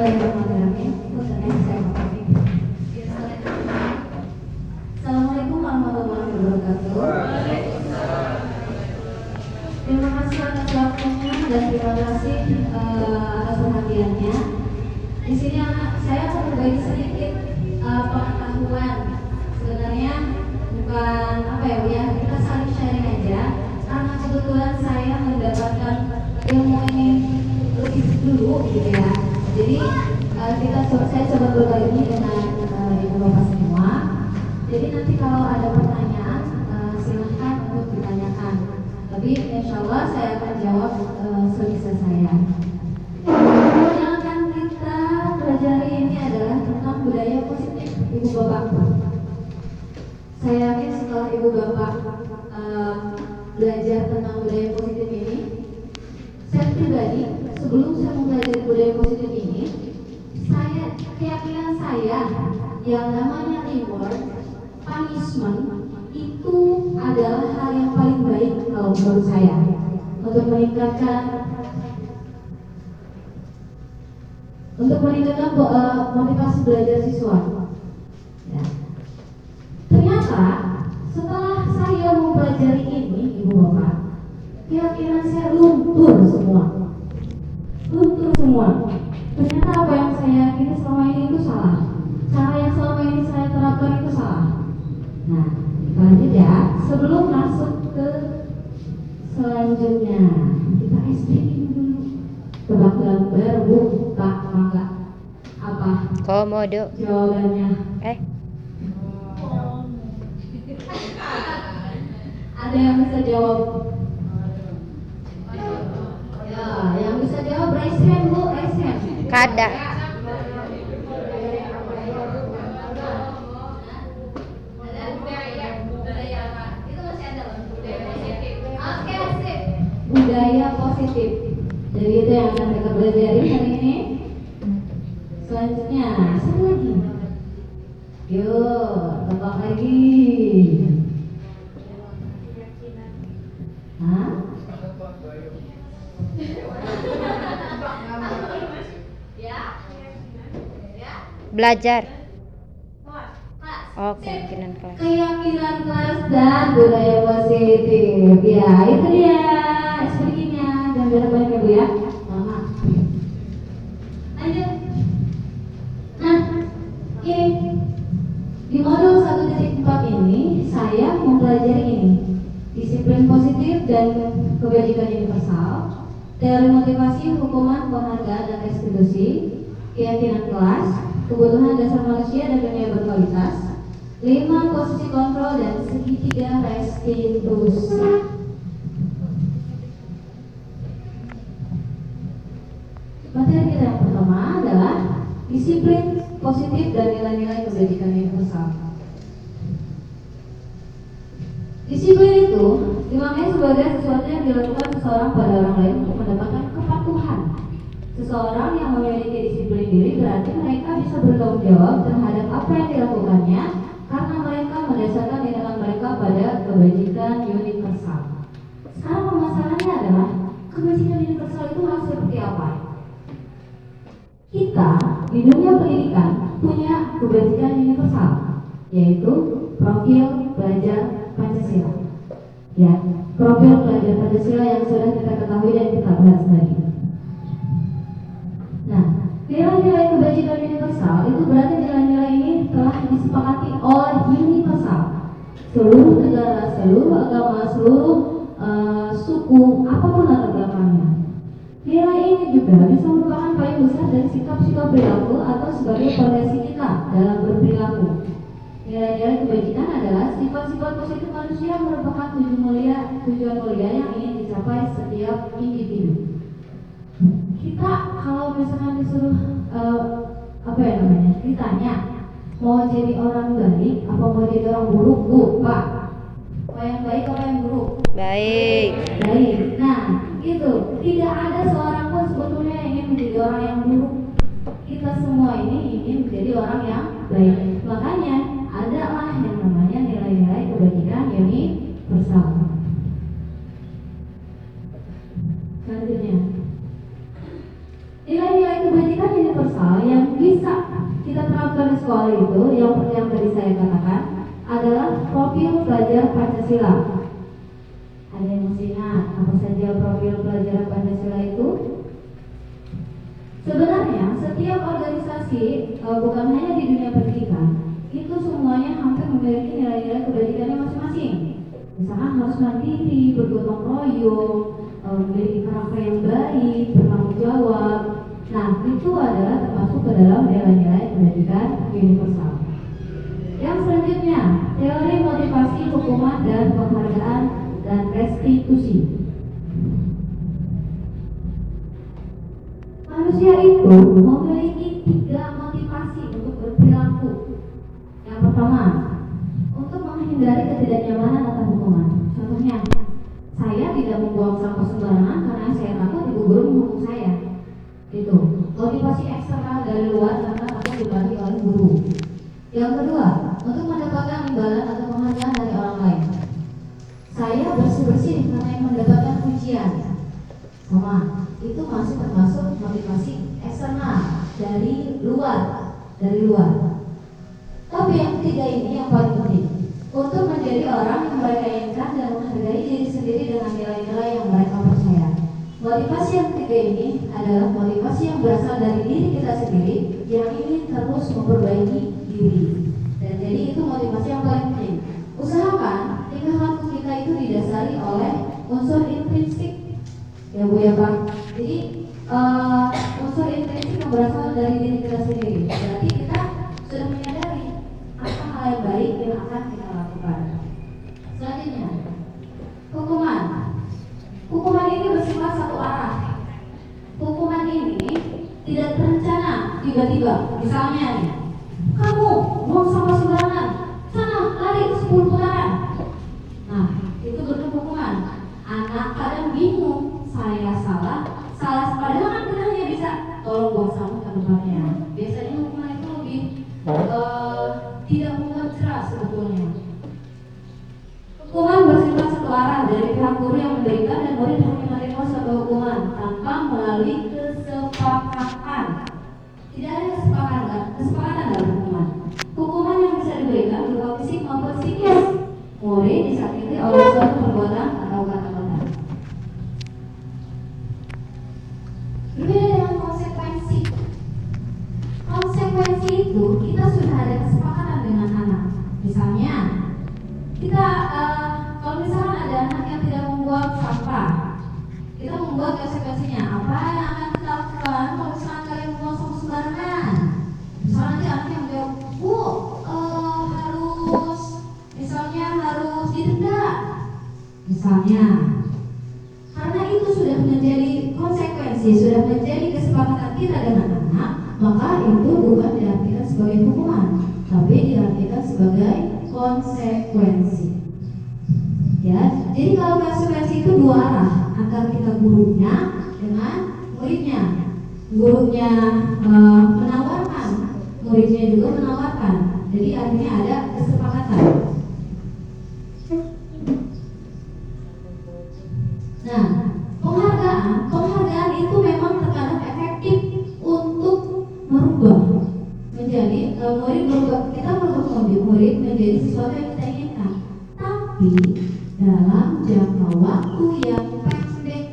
Bismillahirrahmanirrahim. Assalamualaikum warahmatullahi wabarakatuh. Terima kasih atas waktunya dan terima kasih atas perhatiannya. Di sini saya akan berbagi sedikit pengetahuan. Sebenarnya bukan kita saling sharing aja. Karena kebetulan saya mendapatkan ilmu ini lebih dulu gitu ya. Jadi saya coba berbagi dengan ibu bapak semua. Jadi nanti kalau ada pertanyaan silahkan untuk ditanyakan. Tapi insya Allah saya akan jawab sebisa saya. Yang akan kita pelajari ini adalah tentang budaya positif ibu bapak. Saya yakin setelah ibu bapak belajar tentang budaya positif ini, saya pribadi sebelum saya mempelajari budaya positif ini, keyakinan saya yang namanya reward, punishment itu adalah hal yang paling baik kalau menurut saya untuk meningkatkan motivasi belajar siswa. Ya. Ternyata setelah saya mempelajari ini, ibu bapak, keyakinan saya luntur semua. Ternyata apa yang saya yakini selama ini itu salah. Cara yang selama ini saya terapkan itu salah. Nah, lanjut ya. Sebelum masuk ke selanjutnya, kita explain dulu. Tebak gambar, buka, mangga. Apa? Komodo. Jawabannya. Ada yang bisa jawab? Ya, yang bisa jawab raise hand, Bu, raise hand. Kada. Budaya positif. Jadi itu yang akan kita pelajari hari ini. Selanjutnya, satu lagi. Yuk, tebak lagi. Hah? Belajar. Oh, keyakinan kelas. Keyakinan kelas dan budaya positif. Ya, itu dia explaining-nya. Dan banyak ya, Bu ya. Mama. Lanjut. Nah, ini di modul 1.4 ini saya mempelajari ini. Disiplin positif dan kebajikan universal, teori motivasi, hukuman, penghargaan dan restitusi, keyakinan kelas, kebutuhan dasar manusia dan dunia berkualitas, 5 posisi kontrol dan segitiga restitusi. Materi kita yang pertama adalah disiplin positif dan nilai-nilai kebajikan universal. Disiplin itu dimaknai sebagai sesuatu yang dilakukan seseorang pada orang lain untuk mendapatkan kepatuhan. Seseorang yang memiliki disiplin diri berarti mereka bisa bertanggung jawab terhadap apa yang dilakukannya karena mereka mendasarkan tindakan mereka pada kebajikan universal. Sekarang permasalahannya adalah kebajikan universal itu harus seperti apa? Kita di dunia pendidikan punya kebajikan universal, yaitu profil belajar Pancasila. Ya, profil belajar Pancasila yang sudah kita ketahui dan kita bahas tadi. Nah, nilai-nilai kebajikan universal itu berarti nilai-nilai ini telah disepakati oleh universal. Seluruh negara, seluruh agama, seluruh suku, apapun latar belakangnya. Nilai ini juga bisa merupakan payung besar dari sikap-sikap perilaku atau sebagai fondasi kita dalam berperilaku. Nilai-nilai kebajikan adalah sifat-sifat positif manusia yang merupakan tujuan mulia yang ingin dicapai setiap individu. Kita kalau misalkan disuruh ditanya mau jadi orang baik apa mau jadi orang buruk, Bu, Pak? Mau yang baik apa yang buruk? Baik. Baik. Nah, itu tidak ada seorang pun sebetulnya yang ingin menjadi orang yang buruk. Kita semua ini ingin menjadi orang yang baik. Makanya adalah yang namanya nilai-nilai kebajikan universal. Selanjutnya, nilai-nilai kebajikan universal sekolah itu yang tadi saya katakan adalah profil pelajar Pancasila. Ada yang mesti ingat apa saja profil pelajar Pancasila itu? Sebenarnya setiap organisasi bukan hanya di dunia pendidikan, itu semuanya hampir memiliki nilai-nilai kebajikannya masing-masing. Misalkan harus mandiri, bergotong royong, memiliki karakter yang baik, bertanggung jawab. Nah, itu adalah termasuk ke dalam nilai-nilai pendidikan universal. Yang selanjutnya, teori motivasi, hukuman, dan penghargaan dan restitusi. Manusia itu memiliki 3 motivasi untuk berperilaku. Yang pertama, untuk menghindari ketidaknyamanan atau hukuman. Contohnya, saya tidak membuang sampah sembarangan karena saya takut ibu guru menghukum saya. Itu motivasi eksternal dari luar karena takut dibagi oleh guru. Yang kedua, untuk mendapatkan imbalan atau penghargaan dari orang lain. Saya bersih-bersih karena yang mendapatkan pujian. Sama, itu masih termasuk motivasi eksternal dari luar. Tapi yang ketiga ini yang paling penting, untuk menjadi orang yang mereka inginkan dan menghargai diri sendiri dengan nilai-nilai yang mereka percaya. Motivasi yang ketiga ini adalah motivasi yang berasal dari diri kita sendiri yang ingin terus memperbaiki diri. Dan jadi itu motivasi yang paling penting. Usahakan tingkah laku kita itu didasari oleh unsur intrinsik, ya Bu ya Pak. Jadi unsur intrinsik yang berasal dari diri kita sendiri. Berarti kita sudah menyadari apa hal yang baik yang akan kita lakukan. Selanjutnya, hukuman. Hukuman ini bersifat satu arah. Hukuman ini tidak terencana tiba-tiba. Misalnya nih, kamu buang sampah sembarangan, sana lari 10 putaran. Nah, itu bentuk hukuman. Anak kadang bingung, saya salah padahal kan kita hanya bisa tolong buang sampah ke tempatnya. Biasanya hukuman itu lebih tidak membuat jelas sebetulnya. Hukuman bersifat satu arah dari pihak guru yang memberikan dan murid hanya menerima suatu hukuman tanpa melalui kesepakatan. Tidak ada kesepakatan dalam hukuman. Hukuman yang bisa diberikan berupa fisik maupun psikis. Murid disakiti oleh suatu perbuatan atau kata-kata. Berbeda dengan konsekuensi. Konsekuensi itu kita sudah ada kesepakatan dengan anak. Misalnya, kita kalau misalkan ada anak yang tidak membuang sampah, kita membuat konsekuensinya. Apa yang akan kita lakukan kalau misalkan kalian membuang sampah sembarangan? Misalnya nanti anak yang jawab, Bu, harus didenda. Misalnya, karena itu sudah menjadi konsekuensi, sudah menjadi kesepakatan kita dengan anak, maka itu bukan diartikan sebagai hukuman, tapi diartikan sebagai konsekuensi. Ya, jadi kalau konsekuensi itu dua arah, antara kita gurunya dengan muridnya. Gurunya menawarkan, muridnya juga menawarkan. Jadi artinya ada kesepakatan. Nah, penghargaan itu memang terkadang efektif untuk merubah menjadi murid berubah, kita merubah murid menjadi sesuatu yang kita inginkan, tapi dalam jangka waktu yang pendek.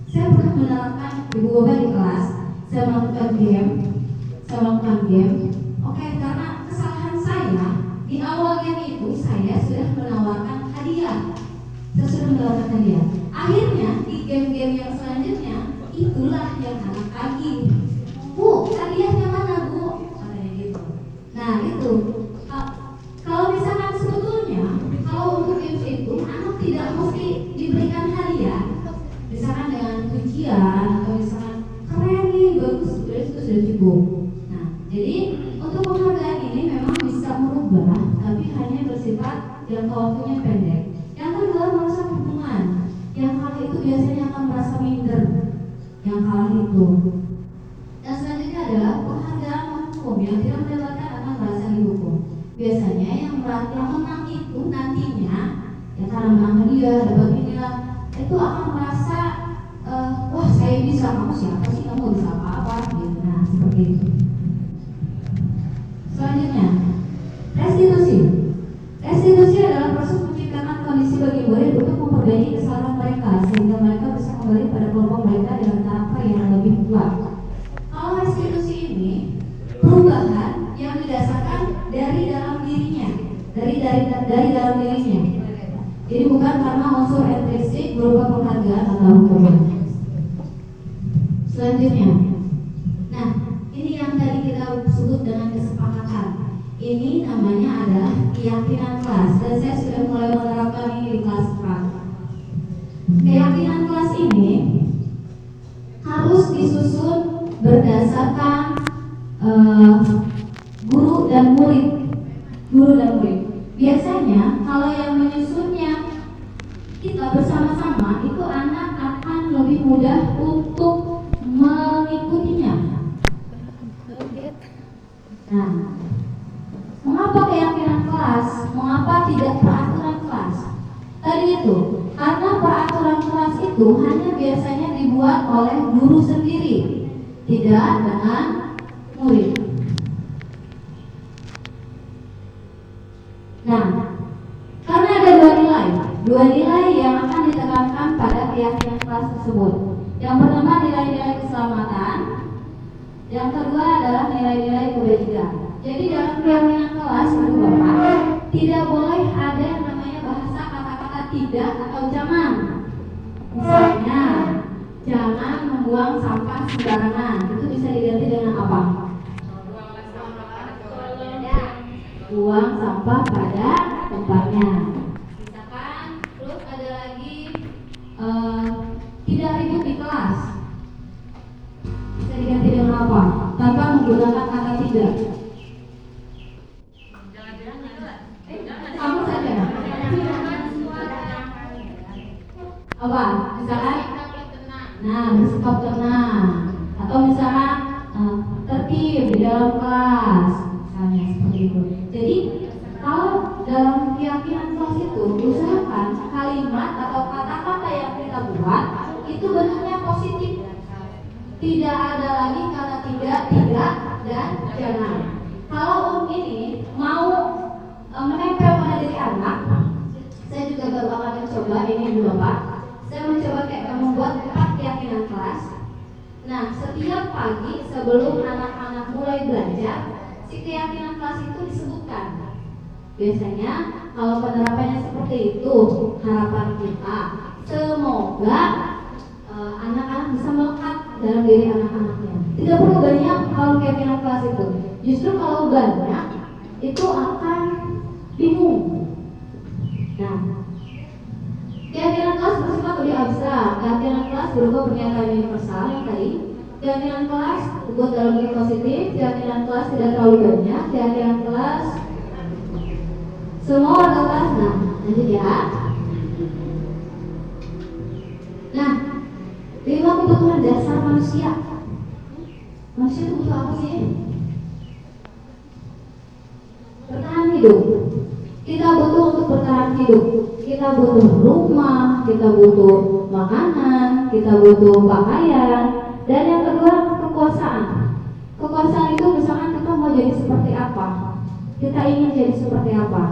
Saya pernah menerapkan ibu bapak di kelas, saya melakukan game. Oke, karena kesalahan saya di awal game itu saya sudah menawarkan hadiah. Akhirnya di game-game yang selanjutnya itulah yang anak tagih. Bu, hadiahnya mana Bu? Katanya gitu. Nah itu kalau misalkan sebetulnya kalau untuk games itu anak tidak mesti diberikan hadiah, misalkan dengan pujian atau misalkan keren nih, bagus, itu sudah cukup. Nah jadi untuk penghargaan ini memang bisa merubah, tapi hanya bersifat jangka waktunya pendek. Yang kedua, merusak hubungan. Yang kalah itu biasanya akan merasa minder. Yang kalah itu. Dan selanjutnya adalah penghargaan hukum yang tidak mendapatkan akan merasa dihukum. Biasanya yang menang itu nantinya, ya karena menang hadiah, dapat inilah, itu akan merasa, wah saya bisa, kamu siapa sih, kamu bisa apa-apa gitu. Nah seperti itu. Restitusi adalah proses menciptakan kondisi bagi murid untuk memperbaiki kesalahan mereka sehingga mereka bisa kembali pada kelompok mereka dengan karakter yang lebih kuat. Kalau restitusi ini perubahan yang didasarkan dari dalam dirinya, dari dalam dirinya. Jadi bukan karena unsur intrinsik berupa penghargaan atau hukuman. Selanjutnya, nah ini yang tadi kita sebut dengan kesepakatan. Ini namanya adalah keyakinan kelas dan saya sudah mulai menerapkan ini di kelas 4. Keyakinan kelas ini harus disusun berdasarkan guru dan murid. Biasanya kalau yang menyusunnya kita bersama-sama, itu anak akan lebih mudah untuk mengikutinya. Nah, mengapa keyakinan kelas? Mengapa tidak peraturan kelas? Tadi itu, karena peraturan kelas itu hanya biasanya dibuat oleh guru sendiri, tidak dengan murid. Nah, karena ada dua nilai yang akan ditekankan pada keyakinan kelas tersebut. Yang pertama nilai-nilai keselamatan, yang kedua adalah nilai-nilai kebajikan. Jadi dalam keyakinan kelas itu Bapak, tidak boleh ada yang namanya bahasa kata-kata tidak atau jangan. Misalnya, jangan membuang sampah sembarangan. Itu bisa diganti dengan apa? Buang sampah pada tempatnya. Misalkan, terus ada lagi tidak ribut di kelas. Bisa diganti dengan apa? Tanpa menggunakan kata tidak. Kamu saja. Apa? Misalkan, nah bersikap tenang. Atau misalkan tertib di dalam kelas. Misalnya seperti itu. Jadi kalau dalam keyakinan kelas itu usahakan kalimat atau kata-kata yang kita buat itu bentuknya positif. Tidak ada lagi kata tidak, dan jangan. Kalau ini mau menempel pada diri anak, saya juga baru akan mencoba ini dulu Pak. Saya mencoba kayak membuat 4 keyakinan kelas. Nah, setiap pagi sebelum anak-anak mulai belajar, si keyakinan kelas itu disebutkan. Biasanya kalau penerapannya seperti itu, harapan kita semoga anak-anak bisa melekat dalam diri anak-anaknya. Tidak perlu banyak kalau keyakinan kelas itu. Justru kalau banyak itu akan bingung. Nah, keyakinan kelas bersifat lebih abstrak. Keyakinan kelas berupa pernyataan universal yang tadi. Keyakinan kelas dibuat dalam bentuk positif. Keyakinan kelas tidak terlalu banyak. Keyakinan kelas semua warga kelas. Nah, lanjut ya. Nah, 5 kebutuhan dasar manusia. Manusia itu butuh apa sih? Bertahan hidup. Kita butuh untuk bertahan hidup. Kita butuh rumah, kita butuh makanan, kita butuh pakaian, dan yang kedua kekuasaan. Kekuasaan itu misalkan kita mau jadi seperti apa, kita ingin jadi seperti apa,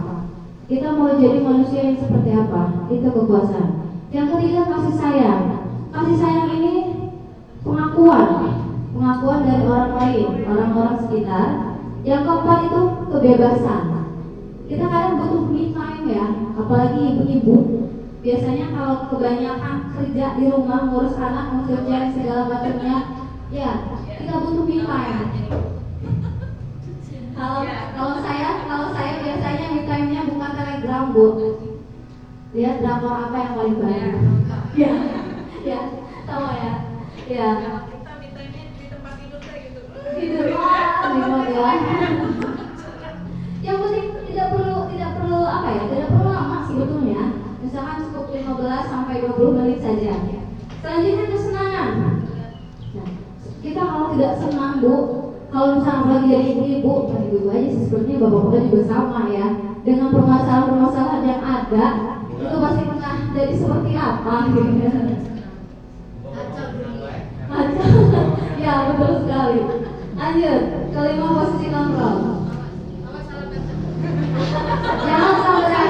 kita mau jadi manusia yang seperti apa, itu kekuasaan. Yang ketiga kasih sayang. Kasih sayang ini pengakuan dari orang lain, orang-orang sekitar. Yang keempat itu kebebasan. Kita kadang butuh me time ya, apalagi ibu-ibu. Biasanya kalau kebanyakan kerja di rumah, ngurus anak, ngurus segala macamnya, ya kita butuh me time. Kalau saya biasanya me time-nya bukan Telegram Bu. Lihat drakor apa yang paling banyak. Ya, tahu ya. Ya. Kita me time-nya di tempat tidur kayak gitu. Tidur ya. Yang penting tidak perlu apa ya, tidak perlu lama sebetulnya. Misalkan cukup 15 sampai 20 menit saja. Selanjutnya kesenangan. Nah, kita kalau tidak senang Bu, kalau misalnya lagi jadi ibu-ibu aja sih sebenarnya bapak-bapak juga sama ya. Dengan permasalahan-permasalahan yang ada, itu pasti pernah jadi seperti apa gitu. Ya betul sekali. Lanjut, kelima posisi kontrol. Jangan sampai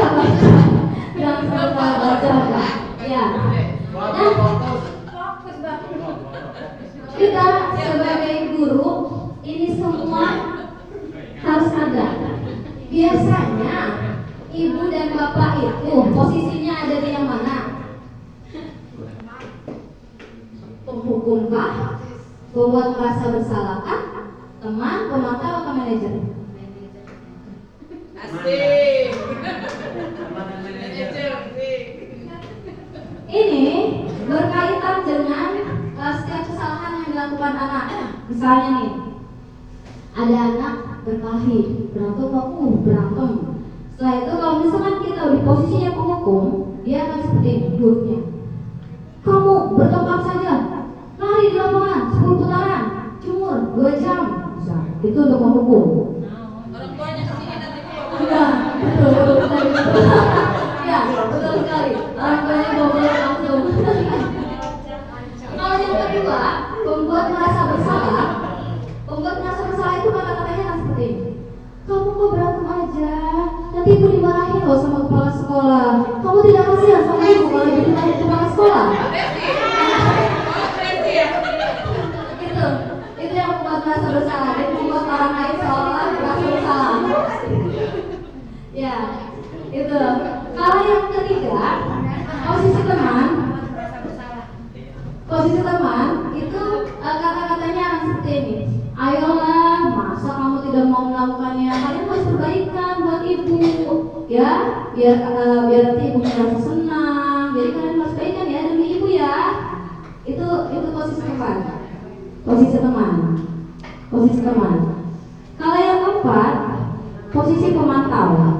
Bilang salah baca. Ya. Nah, kita sebagai guru ini semua harus ada. Biasanya ibu dan bapak itu posisinya ada di yang mana? Penghukumkah? Pembuat merasa bersalahkah? Teman, pemantau, atau manajer? Asik. Manajer, asik. Ini berkaitan dengan setiap kesalahan yang dilakukan anak. Misalnya nih, ada anak berkelahi, berantem. Setelah itu kalau misalkan kita di posisinya penghukum, dia akan seperti buruknya. Kamu bertengkar saja, lari di lapangan 10 putaran, cumur 2 jam. Bisa. Itu untuk menghukum. Orang tuanya kesini nanti Ya, betul ya, betul sekali. Orang tuanya boleh langsung. Kalau yang kedua, pembuat merasa bersalah itu kata-katanya kan seperti ini. Kamu kok berantem aja? Nanti ibu dimarahin loh sama kepala sekolah. Kamu tidak kasihan sama ibu kalau ibu dimarahin kepala sekolah? Itu yang membuat merasa bersalah. Dan membuat orang lain seolah merasa bersalah. Ya, itu. Kalau yang ketiga, posisi teman itu kata-katanya akan seperti ini. Ayolah, masa kamu tidak mau melakukannya? Kalian harus berbaikan buat ibu, ya, biar nanti ibunya merasa senang. Jadi kalian harus baikan ya demi ibu ya. Itu posisi teman. Kalau yang keempat, posisi pemantau.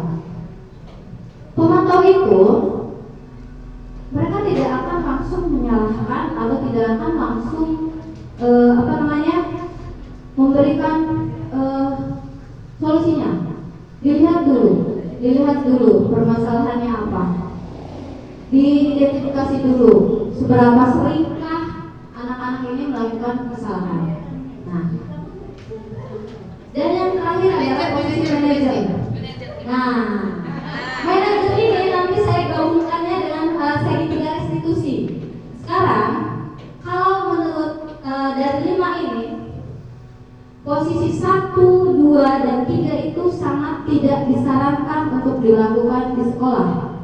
Pemantau itu mereka tidak akan langsung menyalahkan atau tidak akan langsung memberikan solusinya. Dilihat dulu permasalahannya apa. Diidentifikasi dulu seberapa seringkah anak-anak ini melakukan kesalahan. Nah, dan yang terakhir adalah posisi manajer. Nah, manajer ini nanti saya gabungkannya dengan segitiga restitusi. Sekarang, kalau menurut dari 5 ini, posisi 1, 2, dan 3 itu sangat tidak disarankan untuk dilakukan di sekolah.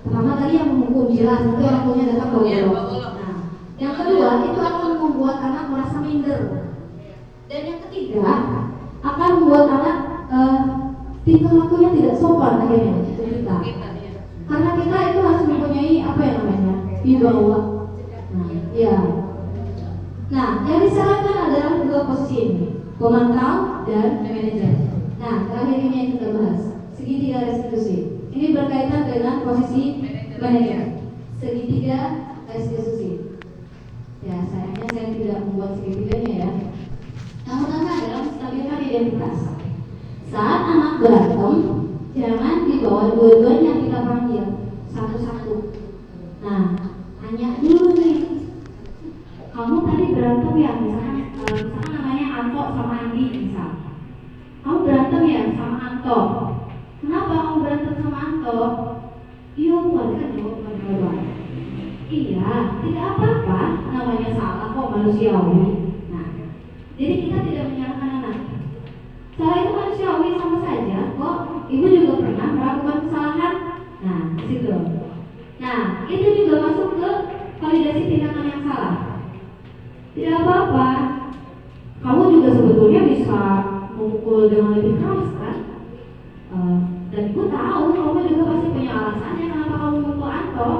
Pertama tadi yang menghukum jelas, itu orang tuanya datang bawa golok. Nah, yang kedua itu akan membuat anak merasa minder. Dan yang ketiga akan membuat anak tingkah lakunya tidak sopan akhirnya untuk kita. Karena kita itu harus mempunyai apa yang namanya wibawa. Nah, yang disarankan adalah 2 posisi ini, pemantau dan manajer. Nah, terakhir ini yang kita bahas, segitiga restitusi. Ini berkaitan dengan posisi manajer, segitiga restitusi. Ya, sayangnya saya tidak membuat segitiganya ya. Yang pertama adalah menstabilkan identitas. Saat anak berantem, jangan dibawa dua-duanya kita panggil satu-satu. Nah, tanya dulu nih. Kamu tadi berantem ya, misalkan namanya Anto sama Andi misal. Kamu berantem ya sama Anto. Kenapa kamu berantem sama Anto? Iya, bukan jawaban. Iya, tidak apa-apa, namanya salah kok, manusiawi. Nah, jadi kita tidak menyalahkan anak. Salah itu manusiawi sama saja kok. Ibu juga pernah melakukan kesalahan. Nah, situ. Nah, itu juga masuk ke validasi tindakan yang salah. Tidak apa-apa. Kamu juga sebetulnya bisa memukul dengan lebih keras kan? Dan ibu tahu kamu juga pasti punya alasannya kenapa kamu memukul Anto.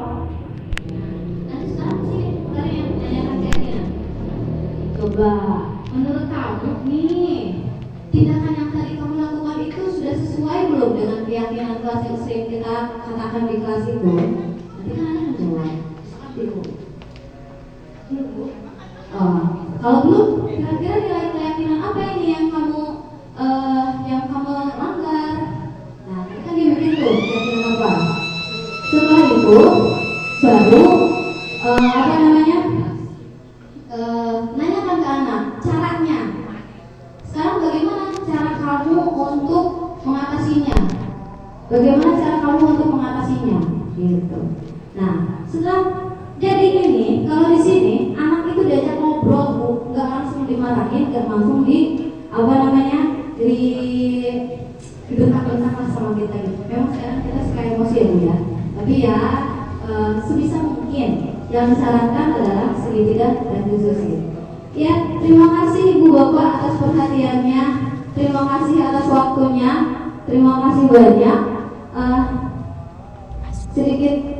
Nanti sekarang sih dari yang menanyakan kayaknya. Coba, menurut kamu nih, tindakan yang tadi kamu lakukan itu sudah sesuai belum dengan keyakinan kelas yang sering kita katakan di kelas itu? Nanti kan ada menjawab. Seperti itu. Kalau belum, kira-kira nilai keyakinan apa ini yang kamu langgar? Nah, ini kan dibikin tuh keyakinan apa? Setelah itu, baru nanyakan ke anak caranya. Sekarang bagaimana cara kamu untuk mengatasinya? bagaimana cara kamu untuk mengatasinya, gitu. Nah, setelah jadi ini, kalau di sini anak itu diajak ngobrol, Bu, nggak langsung dimarahin, nggak langsung dibentak-bentak sama kita gitu. Memang sekarang kita suka emosi ya, Bu ya. Tapi ya sebisa mungkin yang disarankan adalah segitiga dan diskusi. Ya, terima kasih Ibu Bapak atas perhatiannya, terima kasih atas waktunya, terima kasih banyak. Sedikit